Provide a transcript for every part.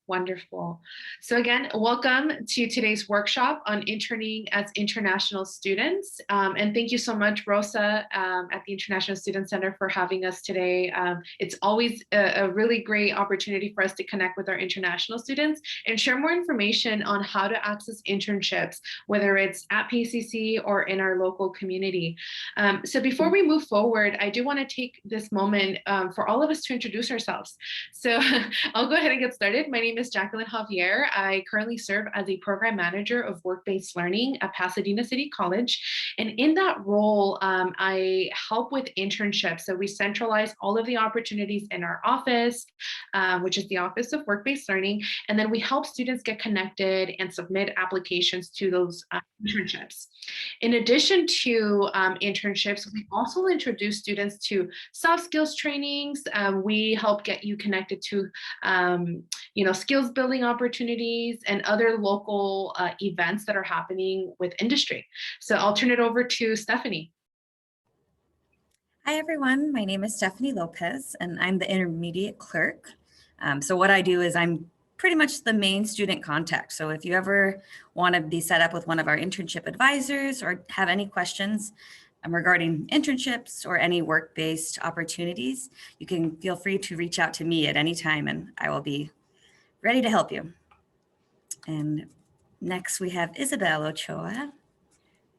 Wonderful. So again, welcome to today's workshop on interning as international students. And thank you so much, Rosa, at the International Student Center for having us today. It's always a really great opportunity for us to connect with our international students and share more information on how to access internships, whether it's at PCC or in our local community. So before we move forward, I do want to take this moment for all of us to introduce ourselves. So I'll go ahead and get started. My name is Jacqueline Javier. I currently serve as a program manager of work-based learning at Pasadena City College. And in that role, I help with internships. So we centralize all of the opportunities in our office, which is the Office of Work-Based Learning. And then we help students get connected and submit applications to those internships. In addition to internships, we also introduce students to soft skills trainings. We help get you connected to skills building opportunities and other local events that are happening with industry. So I'll turn it over to Stephanie. Hi, everyone. My name is Stephanie Lopez, and I'm the intermediate clerk. So what I do is I'm pretty much the main student contact. So if you ever want to be set up with one of our internship advisors or have any questions regarding internships or any work-based opportunities, you can feel free to reach out to me at any time and I will be ready to help you. And next we have Isabel Ochoa.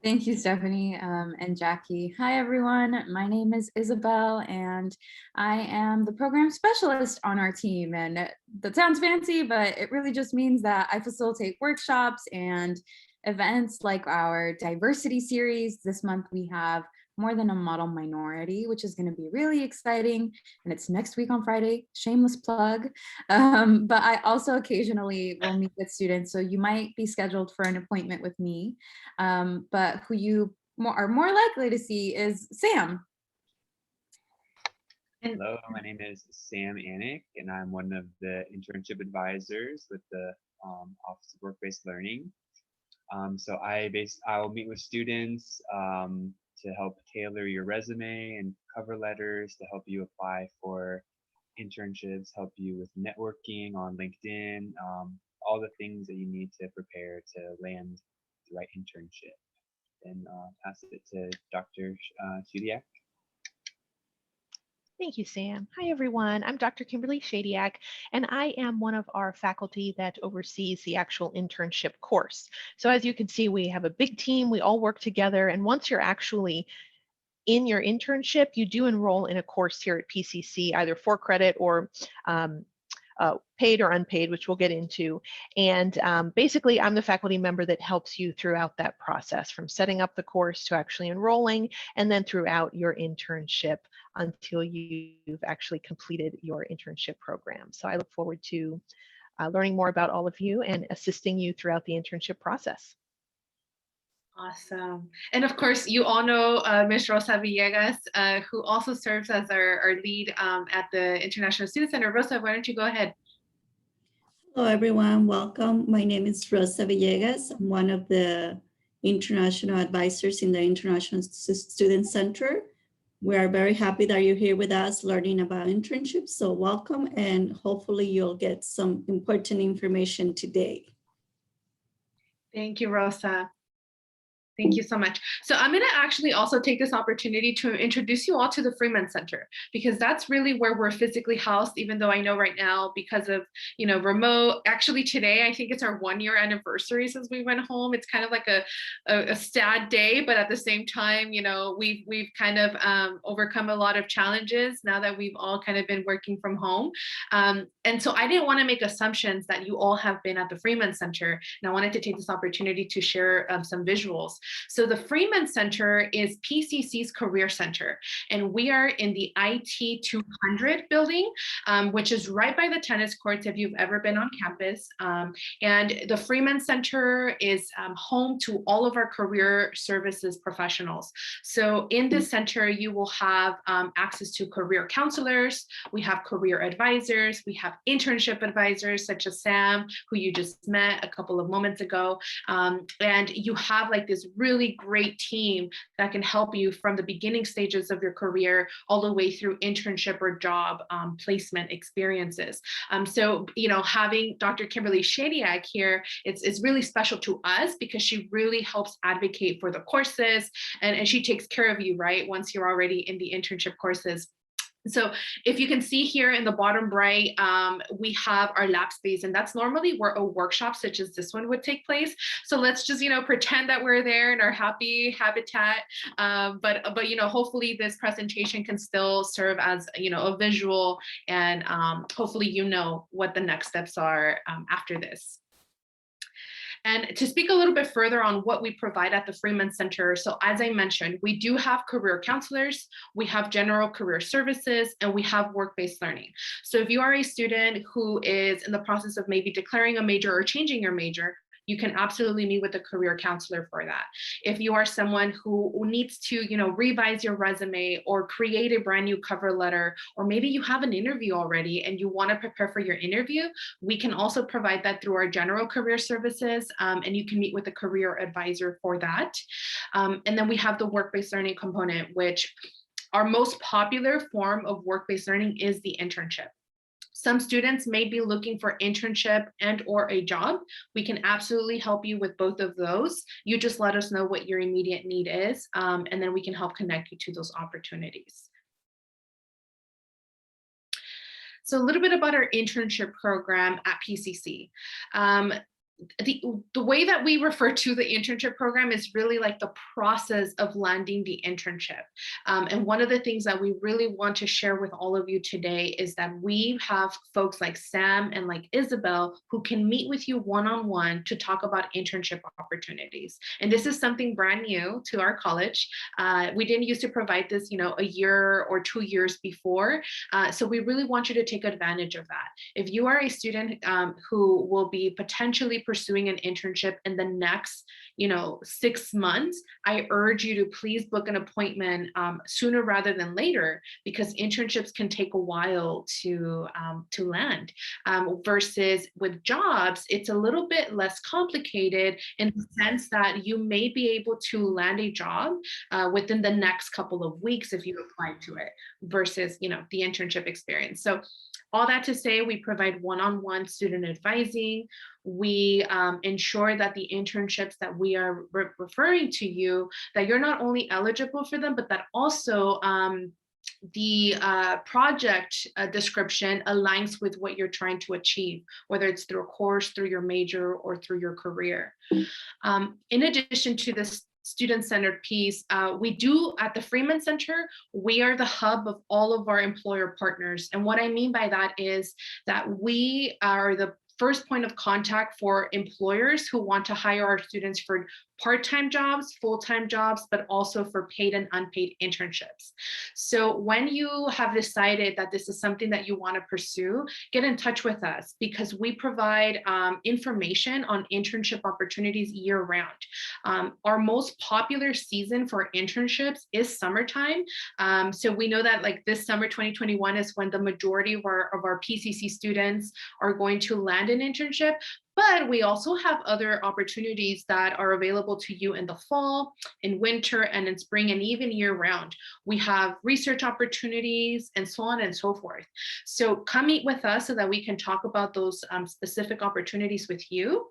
Thank you, Stephanie and Jackie. Hi, everyone. My name is Isabel, and I am the program specialist on our team. And that sounds fancy, but it really just means that I facilitate workshops and events like our diversity series. This month we have More Than a Model Minority, which is going to be really exciting. And it's next week on Friday, shameless plug. But I also occasionally will meet with students. So you might be scheduled for an appointment with me. But who you are more likely to see is Sam. Hello, my name is Sam Anik, and I'm one of the internship advisors with the Office of Work-Based Learning. So I'll meet with students to help tailor your resume and cover letters to help you apply for internships, help you with networking on LinkedIn, all the things that you need to prepare to land the right internship. And pass it to Dr. Shediak. Thank you, Sam. Hi, everyone. I'm Dr. Kimberly Shediak, and I am one of our faculty that oversees the actual internship course. So as you can see, we have a big team. We all work together. And once you're actually in your internship, you do enroll in a course here at PCC, either for credit or paid or unpaid, which we'll get into. And basically, I'm the faculty member that helps you throughout that process, from setting up the course to actually enrolling, and then throughout your internship until you've actually completed your internship program. So I look forward to learning more about all of you and assisting you throughout the internship process. Awesome. And of course, you all know Ms. Rosa Villegas, who also serves as our lead at the International Student Center. Rosa, why don't you go ahead? Hello, everyone. Welcome. My name is Rosa Villegas. I'm one of the international advisors in the International Student Center. We are very happy that you're here with us learning about internships. So welcome, and hopefully you'll get some important information today. Thank you, Rosa. Thank you so much. So I'm going to actually also take this opportunity to introduce you all to the Freeman Center, because that's really where we're physically housed, even though I know right now because of, remote, actually today, I think it's our 1-year anniversary since we went home. It's kind of like a sad day, but at the same time, we've kind of overcome a lot of challenges now that we've all kind of been working from home. And so I didn't want to make assumptions that you all have been at the Freeman Center. And I wanted to take this opportunity to share some visuals. So the Freeman Center is PCC's Career Center, and we are in the IT 200 building, which is right by the tennis courts if you've ever been on campus. And the Freeman Center is home to all of our career services professionals. So in this center, you will have access to career counselors, we have career advisors, we have internship advisors such as Sam, who you just met a couple of moments ago. And you have like this really great team that can help you from the beginning stages of your career all the way through internship or job placement experiences. So, having Dr. Kimberly Shadiak here, it's really special to us because she really helps advocate for the courses, and she takes care of you, right, once you're already in the internship courses. So if you can see here in the bottom right, we have our lab space, and that's normally where a workshop such as this one would take place. So let's just, pretend that we're there in our happy habitat. But hopefully this presentation can still serve as, a visual, and hopefully what the next steps are after this. And to speak a little bit further on what we provide at the Freeman Center, so as I mentioned, we do have career counselors, we have general career services, and we have work-based learning. So if you are a student who is in the process of maybe declaring a major or changing your major, you can absolutely meet with a career counselor for that. If you are someone who needs to, revise your resume or create a brand new cover letter, or maybe you have an interview already and you want to prepare for your interview, we can also provide that through our general career services, and you can meet with a career advisor for that. And then we have the work-based learning component, which our most popular form of work-based learning is the internship. Some students may be looking for internship and or a job. We can absolutely help you with both of those. You just let us know what your immediate need is, and then we can help connect you to those opportunities. So a little bit about our internship program at PCC. The way that we refer to the internship program is really like the process of landing the internship. And one of the things that we really want to share with all of you today is that we have folks like Sam and like Isabel who can meet with you one-on-one to talk about internship opportunities. And this is something brand new to our college. We didn't used to provide this, a year or 2 years before. So we really want you to take advantage of that. If you are a student who will be potentially pursuing an internship in the next 6 months, I urge you to please book an appointment sooner rather than later, because internships can take a while to land, versus with jobs it's a little bit less complicated in the sense that you may be able to land a job within the next couple of weeks if you apply to it, versus the internship experience. So all that to say, we provide one-on-one student advising. We ensure that the internships that we are referring to you, that you're not only eligible for them, but that also the project description aligns with what you're trying to achieve, whether it's through a course, through your major, or through your career. In addition to this student-centered piece, we do at the Freeman Center, we are the hub of all of our employer partners. And what I mean by that is that we are the first point of contact for employers who want to hire our students for part-time jobs, full-time jobs, but also for paid and unpaid internships. So when you have decided that this is something that you want to pursue, get in touch with us, because we provide information on internship opportunities year-round. Our most popular season for internships is summertime. So we know that like this summer 2021 is when the majority of our PCC students are going to land an internship. But we also have other opportunities that are available to you in the fall, in winter, and in spring, and even year round. We have research opportunities and so on and so forth. So come meet with us so that we can talk about those specific opportunities with you.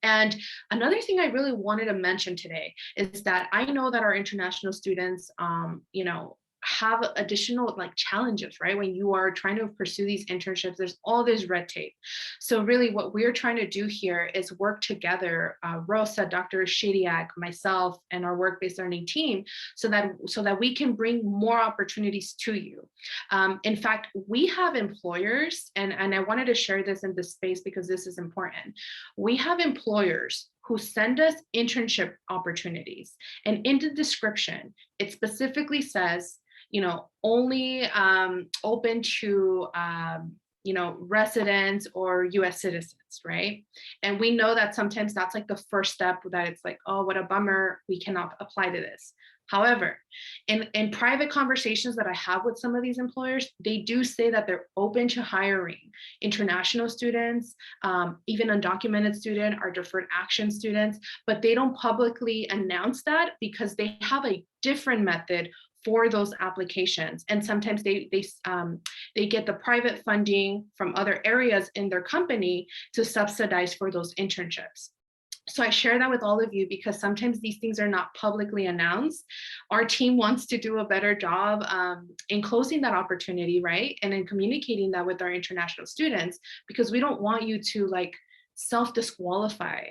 And another thing I really wanted to mention today is that I know that our international students, have additional like challenges, right? When you are trying to pursue these internships, there's all this red tape. So really what we're trying to do here is work together, Rosa, Dr. Shadiak, myself, and our work-based learning team, so that we can bring more opportunities to you. In fact, we have employers, and I wanted to share this in this space because this is important. We have employers who send us internship opportunities, and in the description, it specifically says, only open to, residents or US citizens, right? And we know that sometimes that's like the first step, that it's like, oh, what a bummer, we cannot apply to this. However, in private conversations that I have with some of these employers, they do say that they're open to hiring international students, even undocumented student or deferred action students, but they don't publicly announce that because they have a different method for those applications. And sometimes they get the private funding from other areas in their company to subsidize for those internships. So I share that with all of you because sometimes these things are not publicly announced. Our team wants to do a better job in closing that opportunity, right? And in communicating that with our international students, because we don't want you to like self-disqualify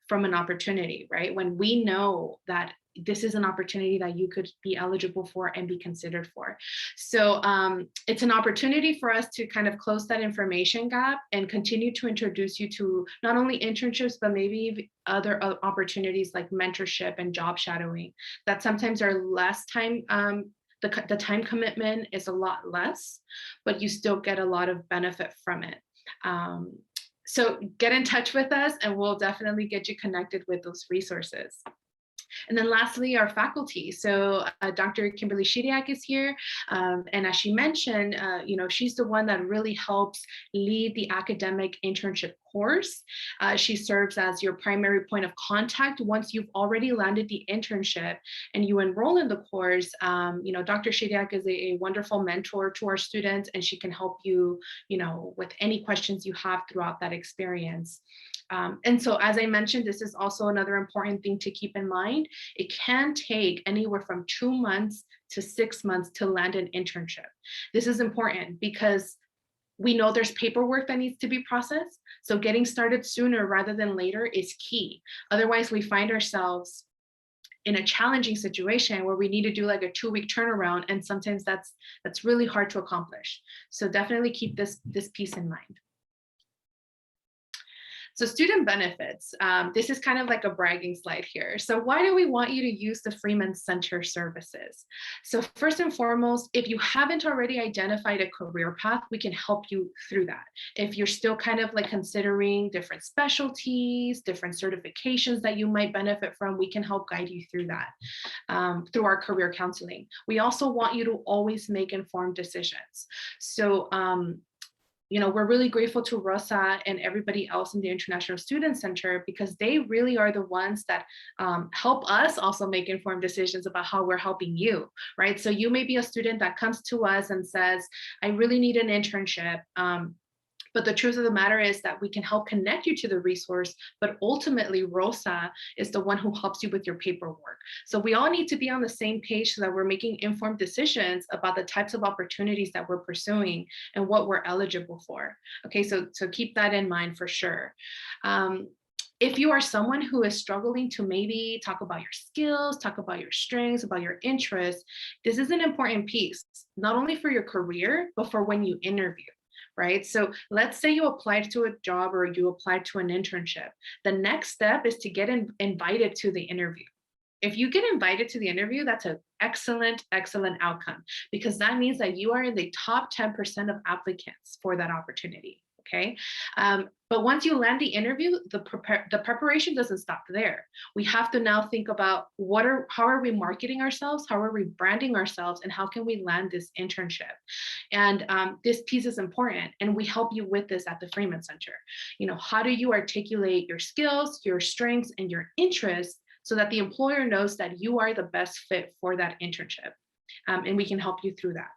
from an opportunity, right? When we know that this is an opportunity that you could be eligible for and be considered for. So it's an opportunity for us to kind of close that information gap and continue to introduce you to not only internships, but maybe other opportunities like mentorship and job shadowing that sometimes are less time, the time commitment is a lot less, but you still get a lot of benefit from it. So get in touch with us and we'll definitely get you connected with those resources. And then lastly, our faculty. So Dr. Kimberly Shediak is here. And as she mentioned, she's the one that really helps lead the academic internship course. She serves as your primary point of contact once you've already landed the internship and you enroll in the course. Dr. Shediak is a wonderful mentor to our students, and she can help you, with any questions you have throughout that experience. And so, as I mentioned, this is also another important thing to keep in mind. It can take anywhere from 2 months to 6 months to land an internship. This is important because we know there's paperwork that needs to be processed. So getting started sooner rather than later is key. Otherwise, we find ourselves in a challenging situation where we need to do like a 2-week turnaround. And sometimes that's really hard to accomplish. So definitely keep this piece in mind. So student benefits, this is kind of like a bragging slide here. So why do we want you to use the Freeman Center services? So first and foremost, if you haven't already identified a career path, we can help you through that. If you're still kind of like considering different specialties, different certifications that you might benefit from, we can help guide you through that through our career counseling. We also want you to always make informed decisions. So we're really grateful to Rosa and everybody else in the International Student Center because they really are the ones that help us also make informed decisions about how we're helping you, right? So you may be a student that comes to us and says, I really need an internship. But the truth of the matter is that we can help connect you to the resource, but ultimately Rosa is the one who helps you with your paperwork. So we all need to be on the same page so that we're making informed decisions about the types of opportunities that we're pursuing and what we're eligible for. Okay, so keep that in mind for sure. If you are someone who is struggling to maybe talk about your skills, talk about your strengths, about your interests, this is an important piece, not only for your career, but for when you interview. Right? So let's say you applied to a job or you applied to an internship. The next step is to get invited to the interview. If you get invited to the interview, that's an excellent, excellent outcome because that means that you are in the top 10% of applicants for that opportunity. Okay. But once you land the interview, the preparation doesn't stop there. We have to now think about how are we marketing ourselves? How are we branding ourselves? And how can we land this internship? And this piece is important. And we help you with this at the Freeman Center. How do you articulate your skills, your strengths, and your interests so that the employer knows that you are the best fit for that internship? And we can help you through that.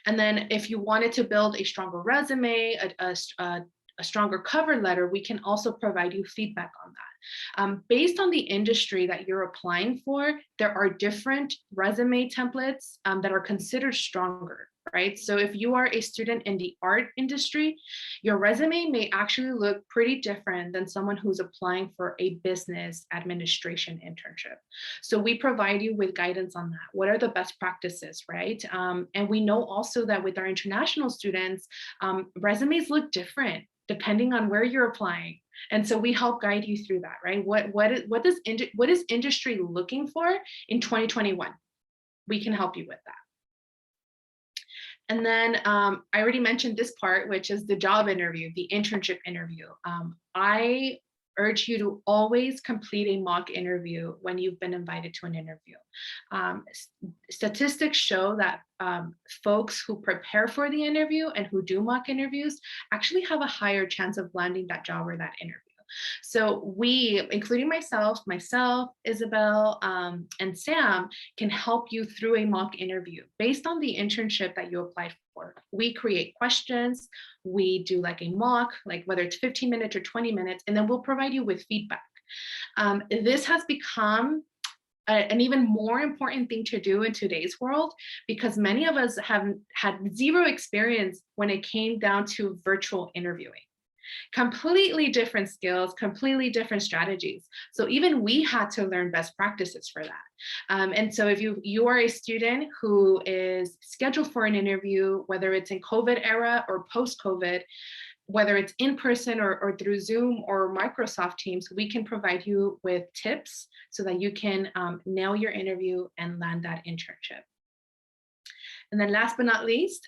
And then if you wanted to build a stronger resume, a stronger cover letter, we can also provide you feedback on that. Based on the industry that you're applying for, there are different resume templates that are considered stronger, right? So if you are a student in the art industry, your resume may actually look pretty different than someone who's applying for a business administration internship. So we provide you with guidance on that. What are the best practices, right? And we know also that with our international students, resumes look different depending on where you're applying. And so we help guide you through that, right? What is industry looking for in 2021? We can help you with that. And then I already mentioned this part, which is the job interview, the internship interview. I urge you to always complete a mock interview when you've been invited to an interview. Statistics show that folks who prepare for the interview and who do mock interviews actually have a higher chance of landing that job or that interview. So we, including myself, Isabel, and Sam, can help you through a mock interview based on the internship that you applied for. We create questions, we do like a mock, like whether it's 15 minutes or 20 minutes, and then we'll provide you with feedback. This has become an even more important thing to do in today's world, because many of us have had zero experience when it came down to virtual interviewing. Completely different skills, completely different strategies. So even we had to learn best practices for that. And so if you are a student who is scheduled for an interview, whether it's in COVID era or post-COVID, whether it's in person or through Zoom or Microsoft Teams, we can provide you with tips so that you can nail your interview and land that internship. And then last but not least,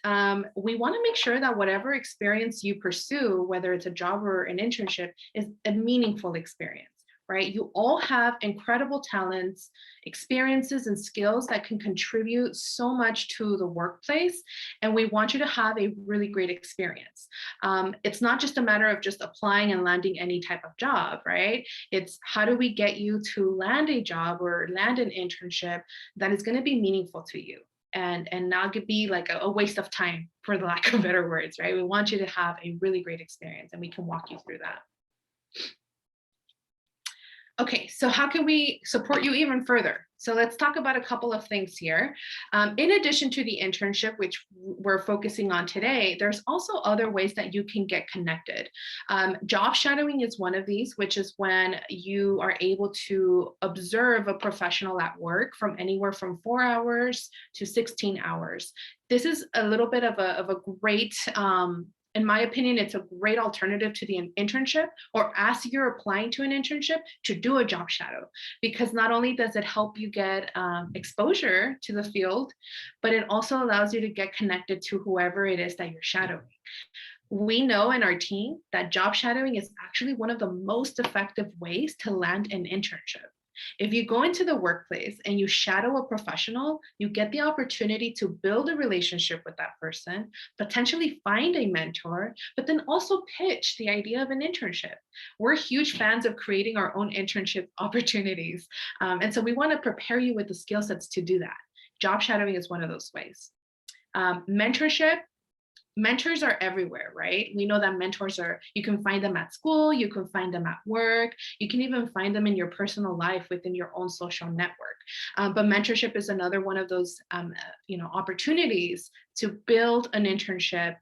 we want to make sure that whatever experience you pursue, whether it's a job or an internship, is a meaningful experience, right? You all have incredible talents, experiences, and skills that can contribute so much to the workplace. And we want you to have a really great experience. It's not just a matter of just applying and landing any type of job, right? It's how do we get you to land a job or land an internship that is going to be meaningful to you, and not be like a waste of time, for the lack of better words, right? We want you to have a really great experience, and we can walk you through that. Okay, so how can we support you even further? So let's talk about a couple of things here. In addition to the internship, which we're focusing on today, there's also other ways that you can get connected. Job shadowing is one of these, which is when you are able to observe a professional at work from anywhere from 4 hours to 16 hours. This is a little bit of a great, in my opinion, it's a great alternative to the internship, or as you're applying to an internship, to do a job shadow, because not only does it help you get exposure to the field, but it also allows you to get connected to whoever it is that you're shadowing. We know in our team that job shadowing is actually one of the most effective ways to land an internship. If you go into the workplace and you shadow a professional, you get the opportunity to build a relationship with that person, potentially find a mentor, but then also pitch the idea of an internship. We're huge fans of creating our own internship opportunities. And so we want to prepare you with the skill sets to do that. Job shadowing is one of those ways. Mentorship. Mentors are everywhere, right? We know that mentors you can find them at school, you can find them at work, you can even find them in your personal life within your own social network. But mentorship is another one of those opportunities to build an internship,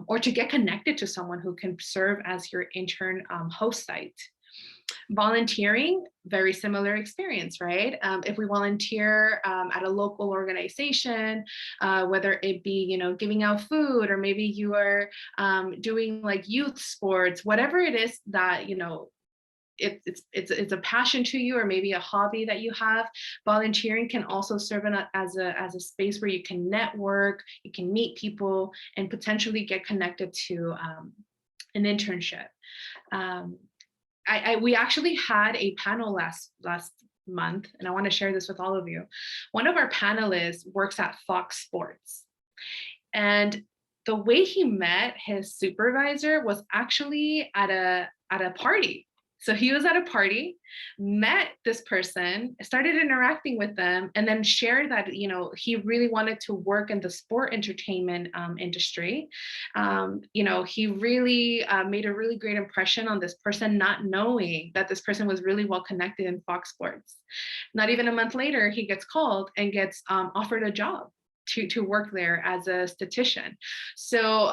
or to get connected to someone who can serve as your intern host site. Volunteering, very similar experience, right? If we volunteer at a local organization, whether it be, giving out food, or maybe you are doing like youth sports, whatever it is that, it's a passion to you, or maybe a hobby that you have, volunteering can also serve as a space where you can network, you can meet people, and potentially get connected to an internship. We actually had a panel last month, and I want to share this with all of you. One of our panelists works at Fox Sports, and the way he met his supervisor was actually at a party. So he was at a party, met this person, started interacting with them, and then shared that, he really wanted to work in the sport entertainment industry. He really made a really great impression on this person, not knowing that this person was really well connected in Fox Sports. Not even a month later, he gets called and gets offered a job to work there as a statistician. So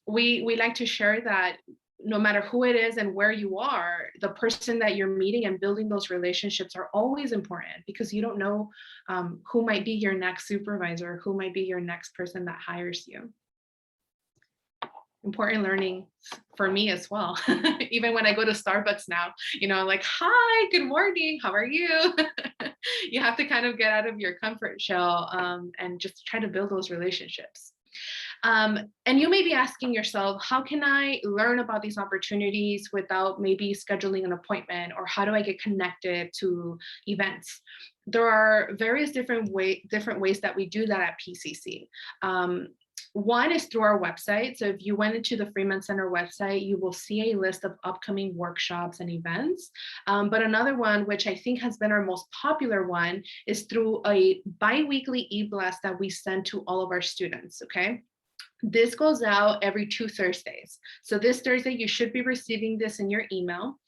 we like to share that no matter who it is and where you are, the person that you're meeting and building those relationships are always important, because you don't know who might be your next supervisor, who might be your next person that hires you. Important learning for me as well. Even when I go to Starbucks now, I'm like, hi, good morning, how are you? You have to kind of get out of your comfort shell and just try to build those relationships. And you may be asking yourself, how can I learn about these opportunities without maybe scheduling an appointment, or how do I get connected to events? There are various different ways that we do that at PCC. One is through our website. So if you went into the Freeman Center website, you will see a list of upcoming workshops and events. But another one, which I think has been our most popular one, is through a bi-weekly e-blast that we send to all of our students, okay? This goes out every 2 Thursdays. So this Thursday, you should be receiving this in your email.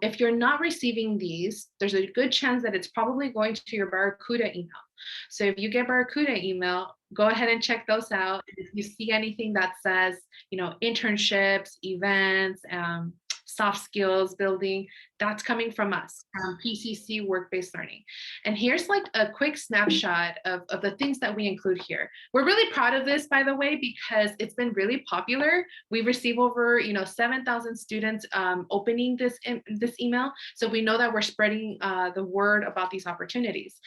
If you're not receiving these, there's a good chance that it's probably going to your Barracuda email. So if you get Barracuda email, go ahead and check those out. If you see anything that says, you know, internships, events, soft skills building, that's coming from us, from PCC Work-Based Learning. And here's like a quick snapshot of the things that we include here. We're really proud of this, by the way, because it's been really popular. We receive over, 7,000 students opening this email. So we know that we're spreading the word about these opportunities.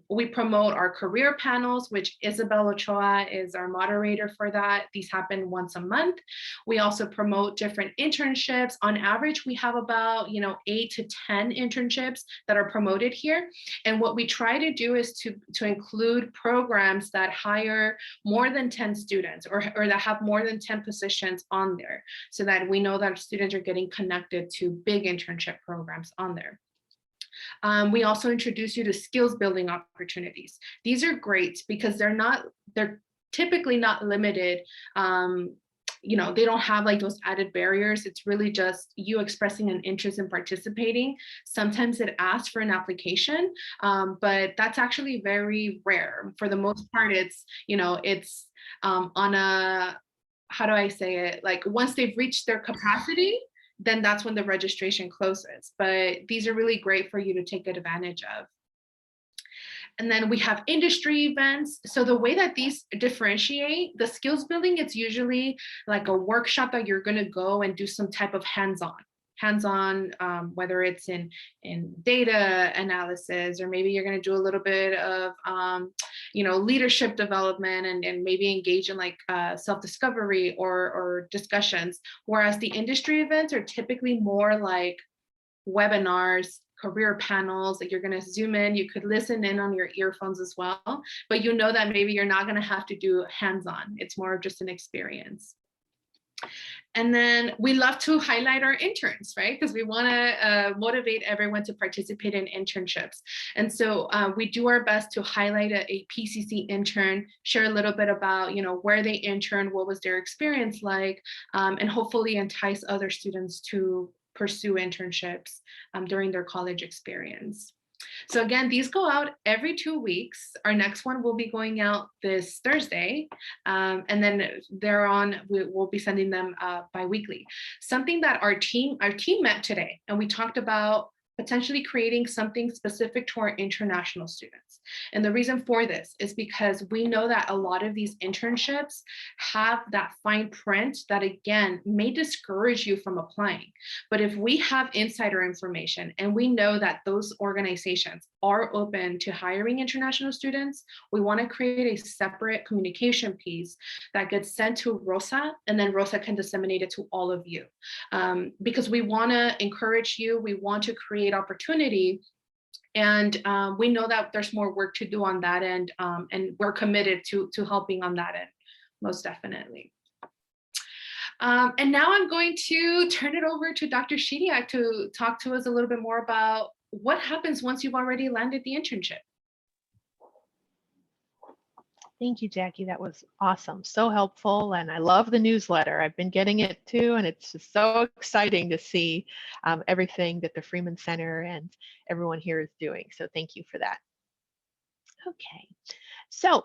We promote our career panels, which Isabel Ochoa is our moderator for that. These happen once a month. We also promote different internships. On average, we have about, 8 to 10 internships that are promoted here. And what we try to do is to include programs that hire more than 10 students or that have more than 10 positions on there, so that we know that students are getting connected to big internship programs on there. We also introduce you to skills building opportunities. These are great because they're typically not limited. They don't have like those added barriers. It's really just you expressing an interest in participating. Sometimes it asks for an application, but that's actually very rare. For the most part, it's on a, how do I say it? Like once they've reached their capacity, then that's when the registration closes. But these are really great for you to take advantage of. And then we have industry events. So the way that these differentiate, the skills building, it's usually like a workshop that you're going to go and do some type of hands-on, whether it's in data analysis, or maybe you're going to do a little bit of, leadership development and maybe engage in like self-discovery or discussions. Whereas the industry events are typically more like webinars, career panels, like you're going to zoom in, you could listen in on your earphones as well, but you know that maybe you're not going to have to do hands-on. It's more of just an experience. And then we love to highlight our interns, right? Because we want to motivate everyone to participate in internships. And so we do our best to highlight a PCC intern, share a little bit about, where they interned, what was their experience like, and hopefully entice other students to pursue internships during their college experience. So again, these go out every 2 weeks. Our next one will be going out this Thursday. And then we'll be sending them bi-weekly. Something that our team met today, and we talked about potentially creating something specific to our international students. And the reason for this is because we know that a lot of these internships have that fine print that, again, may discourage you from applying. But if we have insider information and we know that those organizations are open to hiring international students, we want to create a separate communication piece that gets sent to Rosa, and then Rosa can disseminate it to all of you. Because we want to encourage you, we want to create opportunity. And we know that there's more work to do on that end, and we're committed to helping on that end, most definitely. And now I'm going to turn it over to Dr. Shediak to talk to us a little bit more about what happens once you've already landed the internship. Thank you, Jackie. That was awesome. So helpful. And I love the newsletter. I've been getting it too. And it's just so exciting to see everything that the Freeman Center and everyone here is doing. So thank you for that. Okay. So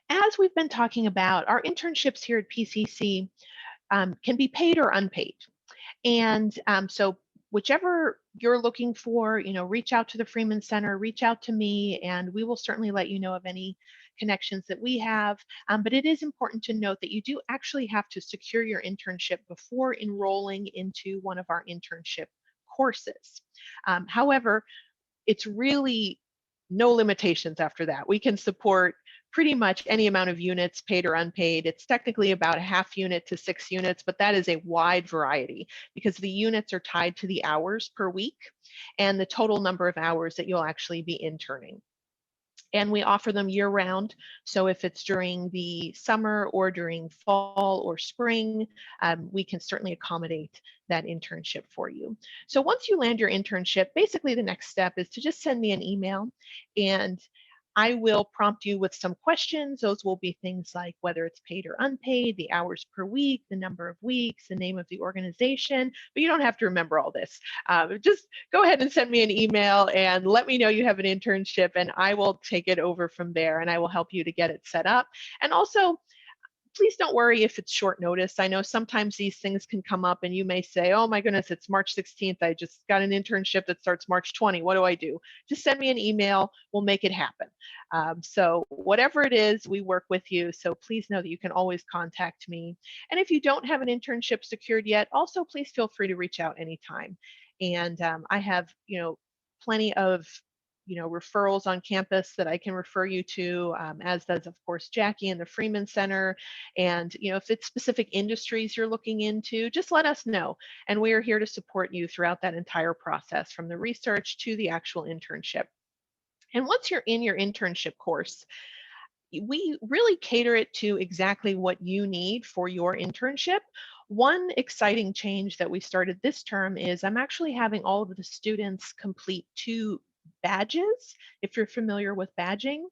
as we've been talking about, our internships here at PCC can be paid or unpaid. And so whichever you're looking for, reach out to the Freeman Center, reach out to me, and we will certainly let you know of any connections that we have. But it is important to note that you do actually have to secure your internship before enrolling into one of our internship courses. However, it's really no limitations after that. We can support pretty much any amount of units, paid or unpaid. It's technically about a half unit to 6 units, but that is a wide variety because the units are tied to the hours per week and the total number of hours that you'll actually be interning. And we offer them year round. So if it's during the summer or during fall or spring, we can certainly accommodate that internship for you. So once you land your internship, basically the next step is to just send me an email, and I will prompt you with some questions. Those will be things like whether it's paid or unpaid, the hours per week, the number of weeks, the name of the organization, but you don't have to remember all this. Just go ahead and send me an email and let me know you have an internship, and I will take it over from there and I will help you to get it set up. And also, please don't worry if it's short notice. I know sometimes these things can come up and you may say, oh my goodness, it's March 16th. I just got an internship that starts March 20. What do I do? Just send me an email. We'll make it happen. So whatever it is, we work with you. So please know that you can always contact me. And if you don't have an internship secured yet, also please feel free to reach out anytime. And I have, plenty of referrals on campus that I can refer you to, as does, of course, Jackie and the Freeman Center. And, if it's specific industries you're looking into, just let us know. And we are here to support you throughout that entire process, from the research to the actual internship. And once you're in your internship course, we really cater it to exactly what you need for your internship. One exciting change that we started this term is I'm actually having all of the students complete 2 badges, if you're familiar with badging.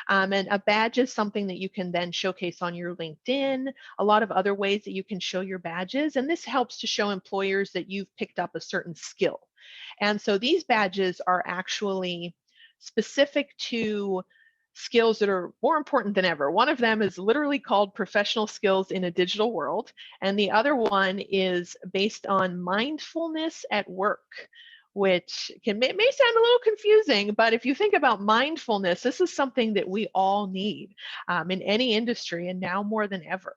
And a badge is something that you can then showcase on your LinkedIn, a lot of other ways that you can show your badges. And this helps to show employers that you've picked up a certain skill. And so these badges are actually specific to skills that are more important than ever. One of them is literally called Professional Skills in a Digital World, and the other one is based on mindfulness at work, which may sound a little confusing, but if you think about mindfulness, this is something that we all need in any industry, and now more than ever.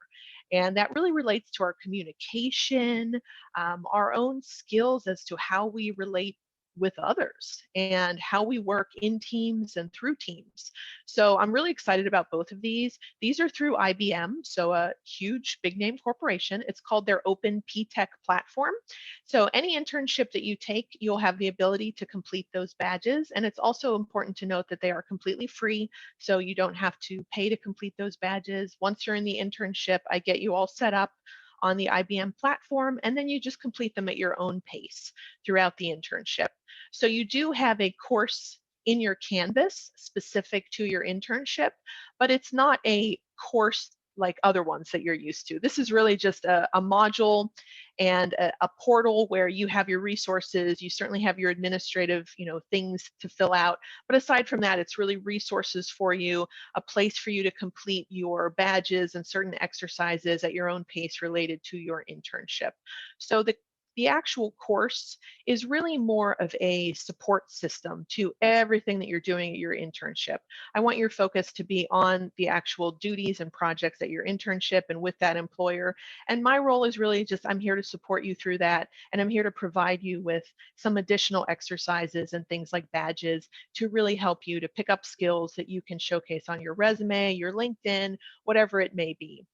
And that really relates to our communication, our own skills as to how we relate with others and how we work in teams and through teams. So I'm really excited about both of these. These are through IBM, so a huge big name corporation. It's called their Open P-Tech platform. So any internship that you take, you'll have the ability to complete those badges. And it's also important to note that they are completely free, so you don't have to pay to complete those badges. Once you're in the internship, I get you all set up on the IBM platform, and then you just complete them at your own pace throughout the internship. So you do have a course in your Canvas specific to your internship, but it's not a course like other ones that you're used to. This is really just a module and a portal where you have your resources. You certainly have your administrative, things to fill out. But aside from that, it's really resources for you, a place for you to complete your badges and certain exercises at your own pace related to your internship. So the actual course is really more of a support system to everything that you're doing at your internship. I want your focus to be on the actual duties and projects at your internship and with that employer. And my role is really just, I'm here to support you through that. And I'm here to provide you with some additional exercises and things like badges to really help you to pick up skills that you can showcase on your resume, your LinkedIn, whatever it may be.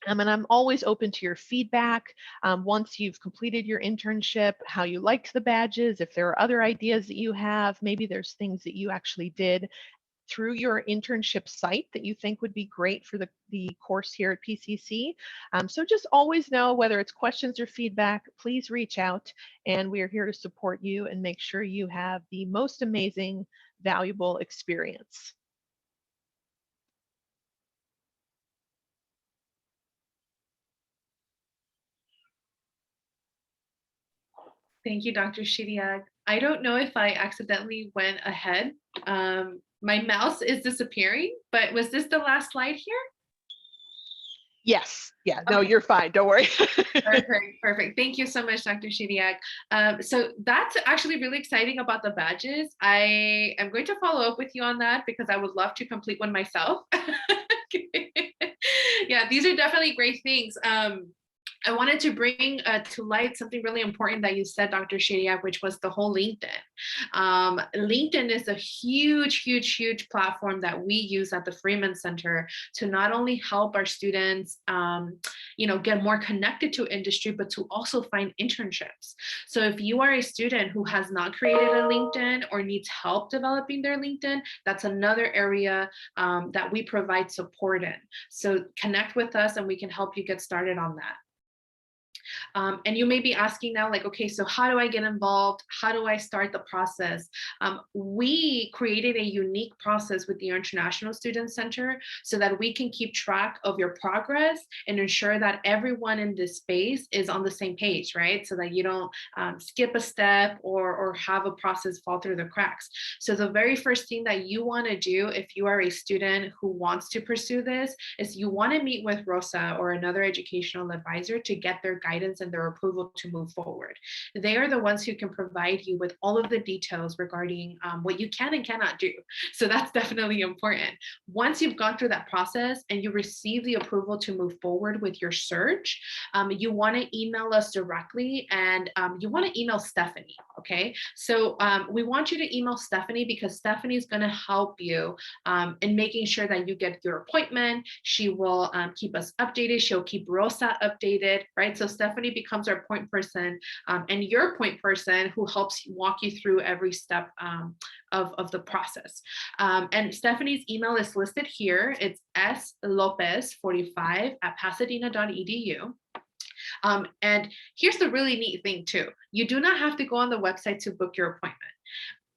And I'm always open to your feedback once you've completed your internship, how you liked the badges, if there are other ideas that you have, maybe there's things that you actually did through your internship site that you think would be great for the course here at PCC. So just always know, whether it's questions or feedback, please reach out, and we are here to support you and make sure you have the most amazing, valuable experience. Thank you, Dr. Shediak. I don't know if I accidentally went ahead. My mouse is disappearing, but was this the last slide here? Yes. Yeah. No, okay. You're fine. Don't worry. Perfect. Thank you so much, Dr. Shediak. So that's actually really exciting about the badges. I am going to follow up with you on that because I would love to complete one myself. Yeah, these are definitely great things. I wanted to bring to light something really important that you said, Dr. Shadiak, which was the whole LinkedIn. LinkedIn is a huge, huge, huge platform that we use at the Freeman Center to not only help our students, get more connected to industry, but to also find internships. So if you are a student who has not created a LinkedIn or needs help developing their LinkedIn, that's another area that we provide support in. So connect with us and we can help you get started on that. And you may be asking now, like, okay, so how do I get involved? How do I start the process? We created a unique process with the International Student Center so that we can keep track of your progress and ensure that everyone in this space is on the same page, right? So that you don't skip a step or have a process fall through the cracks. So the very first thing that you want to do if you are a student who wants to pursue this is you want to meet with Rosa or another educational advisor to get their guidance and their approval to move forward. They are the ones who can provide you with all of the details regarding what you can and cannot do. So that's definitely important. Once you've gone through that process and you receive the approval to move forward with your search, you want to email us directly and you want to email Stephanie, okay? So we want you to email Stephanie because Stephanie is going to help you in making sure that you get your appointment. She will keep us updated. She'll keep Rosa updated, right? So Stephanie becomes our point person and your point person who helps walk you through every step of the process. And Stephanie's email is listed here. It's slopez45@pasadena.edu. And here's the really neat thing too. You do not have to go on the website to book your appointment.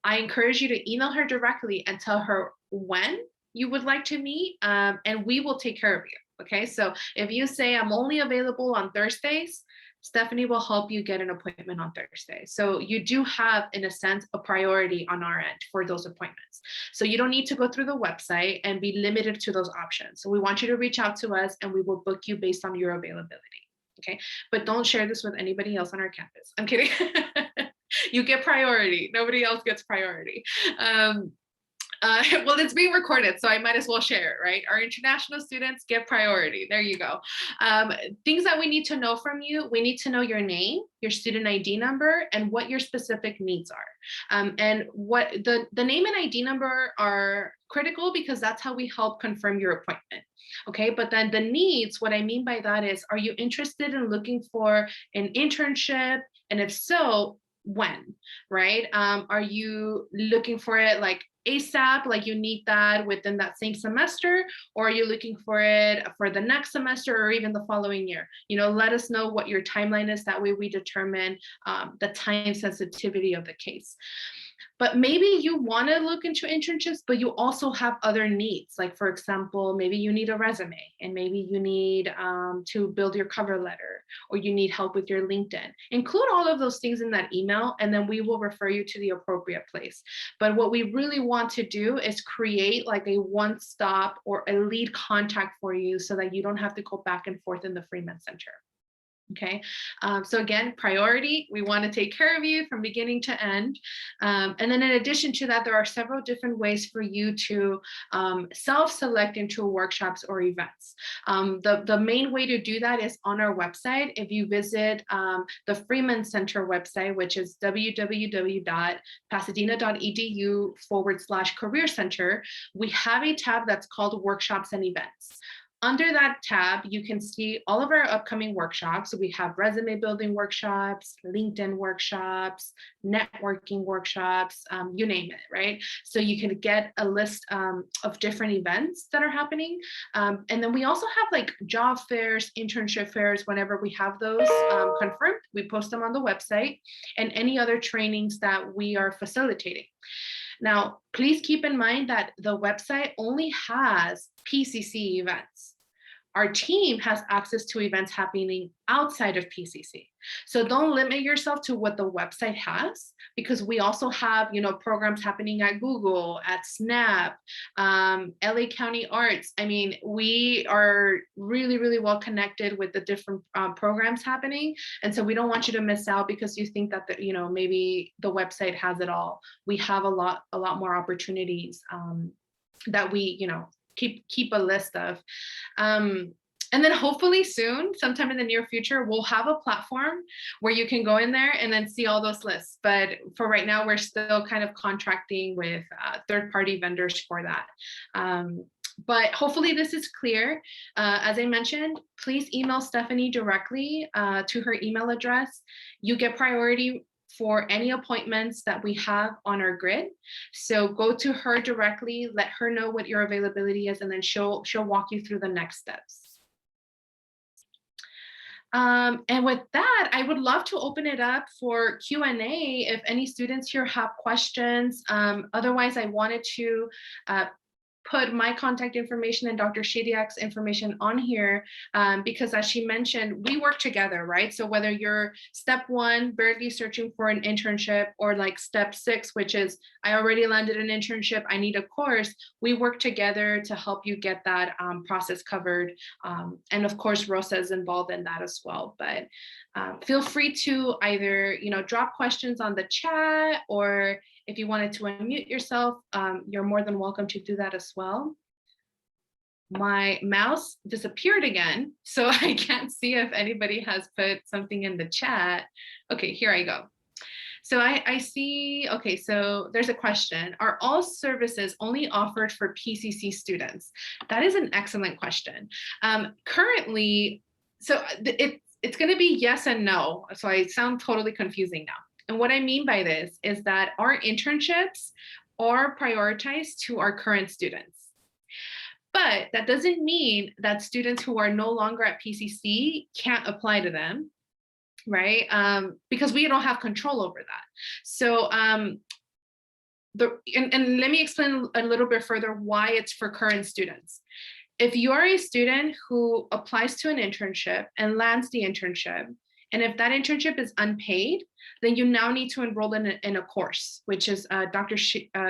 I encourage you to email her directly and tell her when you would like to meet, and we will take care of you. Okay, so if you say I'm only available on Thursdays, Stephanie will help you get an appointment on Thursday. So you do have, in a sense, a priority on our end for those appointments. So you don't need to go through the website and be limited to those options. So we want you to reach out to us and we will book you based on your availability. Okay, but don't share this with anybody else on our campus. I'm kidding. You get priority. Nobody else gets priority. Well, it's being recorded, so I might as well share it, right? Our international students get priority. There you go. Things that we need to know from you. We need to know your name, your student ID number, and what your specific needs are. And what the name and ID number are critical because that's how we help confirm your appointment. Okay, but then the needs, what I mean by that is, are you interested in looking for an internship? And if so, when, right? Are you looking for it like ASAP, like you need that within that same semester, or are you looking for it for the next semester or even the following year? Let us know what your timeline is. That way we determine the time sensitivity of the case. But maybe you want to look into internships, but you also have other needs. Like, for example, maybe you need a resume and maybe you need to build your cover letter, or you need help with your LinkedIn. Include all of those things in that email, and then we will refer you to the appropriate place. But what we really want to do is create like a one-stop or a lead contact for you so that you don't have to go back and forth in the Freeman Center. Okay, so again, priority, we want to take care of you from beginning to end. And then in addition to that, there are several different ways for you to self-select into workshops or events. The main way to do that is on our website. If you visit the Freeman Center website, which is www.pasadena.edu/career center, we have a tab that's called workshops and events. Under that tab, you can see all of our upcoming workshops. So we have resume building workshops, LinkedIn workshops, networking workshops, you name it, right? So you can get a list of different events that are happening. And then we also have like job fairs, internship fairs. Whenever we have those confirmed, we post them on the website, and any other trainings that we are facilitating. Now, please keep in mind that the website only has PCC events. Our team has access to events happening outside of PCC. So don't limit yourself to what the website has, because we also have, programs happening at Google, at Snap, LA County Arts. I mean, we are really, really well connected with the different programs happening. And so we don't want you to miss out because you think that, maybe the website has it all. We have a lot more opportunities that we, keep a list of. And And then hopefully soon, sometime in the near future, we'll have a platform where you can go in there and then see all those lists. But for right now, we're still kind of contracting with third-party vendors for that. But hopefully this is clear. As I mentioned, please email Stephanie directly to her email address. You get priority for any appointments that we have on our grid. So go to her directly, let her know what your availability is, and then she'll walk you through the next steps. And with that, I would love to open it up for Q&A if any students here have questions. Otherwise, I wanted to put my contact information and Dr. Shadiak's information on here because as she mentioned, we work together, right? So whether you're step 1, barely searching for an internship, or like step 6, which is I already landed an internship, I need a course, we work together to help you get that process covered. And of course, Rosa is involved in that as well. But feel free to either, drop questions on the chat, or if you wanted to unmute yourself, you're more than welcome to do that as well. My mouse disappeared again, so I can't see if anybody has put something in the chat. Okay, here I go. So I see, okay, so there's a question. Are all services only offered for PCC students? That is an excellent question. Currently, so it's gonna be yes and no. So I sound totally confusing now. And what I mean by this is that our internships are prioritized to our current students. But that doesn't mean that students who are no longer at PCC can't apply to them, right? Because we don't have control over that. So and let me explain a little bit further why it's for current students. If you are a student who applies to an internship and lands the internship, and if that internship is unpaid, then you now need to enroll in a course, which is Dr.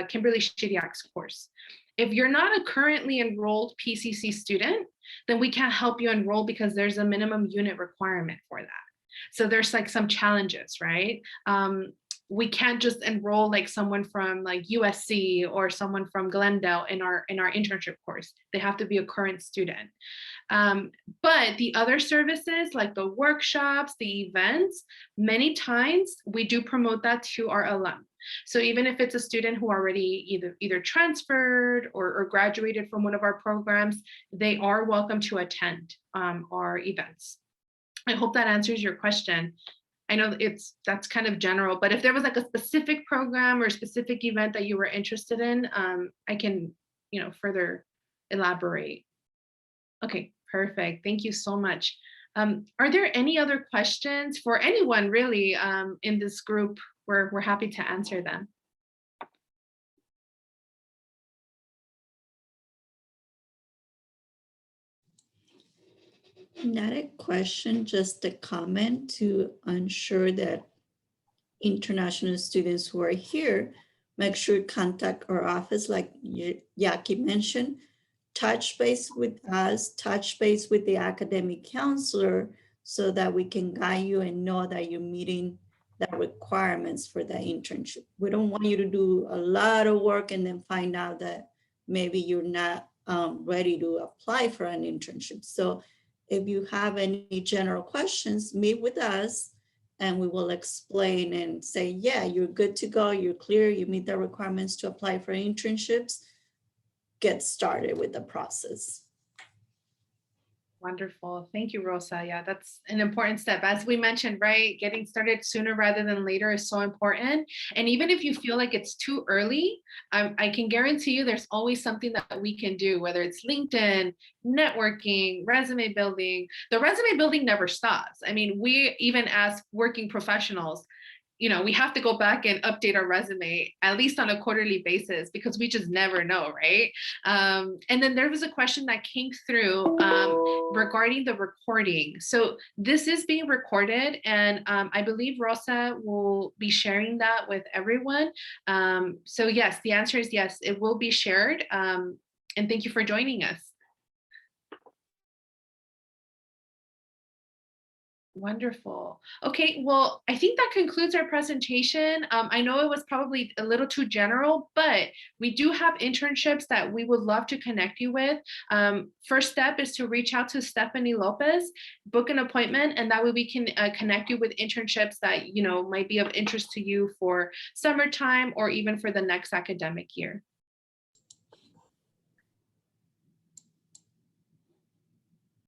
Kimberly Shadiak's course. If you're not a currently enrolled PCC student, then we can't help you enroll because there's a minimum unit requirement for that. So there's like some challenges, right? We can't just enroll like someone from like USC or someone from Glendale in our internship course. They have to be a current student. But the other services like the workshops, the events, many times we do promote that to our alum. So even if it's a student who already either transferred or graduated from one of our programs, they are welcome to attend our events. I hope that answers your question. I know that's kind of general, but if there was like a specific program or a specific event that you were interested in, I can, further elaborate. Okay, perfect. Thank you so much. Are there any other questions for anyone really in this group? We're happy to answer them. Not a question, just a comment to ensure that international students who are here, make sure to contact our office, like Yaki mentioned, touch base with us, touch base with the academic counselor so that we can guide you and know that you're meeting the requirements for the internship. We don't want you to do a lot of work and then find out that maybe you're not ready to apply for an internship. So if you have any general questions, meet with us and we will explain and say, yeah, you're good to go, you're clear, you meet the requirements to apply for internships, get started with the process. Wonderful. Thank you, Rosa. Yeah, that's an important step. As we mentioned, right? Getting started sooner rather than later is so important. And even if you feel like it's too early, I can guarantee you there's always something that we can do, whether it's LinkedIn, networking, resume building. The resume building never stops. I mean, we even as working professionals, we have to go back and update our resume at least on a quarterly basis because we just never know, right? And then there was a question that came through regarding the recording. So this is being recorded, and I believe Rosa will be sharing that with everyone. So yes, the answer is yes, it will be shared. And thank you for joining us. Wonderful. Okay, well, I think that concludes our presentation. I know it was probably a little too general, but we do have internships that we would love to connect you with. First step is to reach out to Stephanie Lopez, book an appointment, and that way we can connect you with internships that might be of interest to you for summertime or even for the next academic year.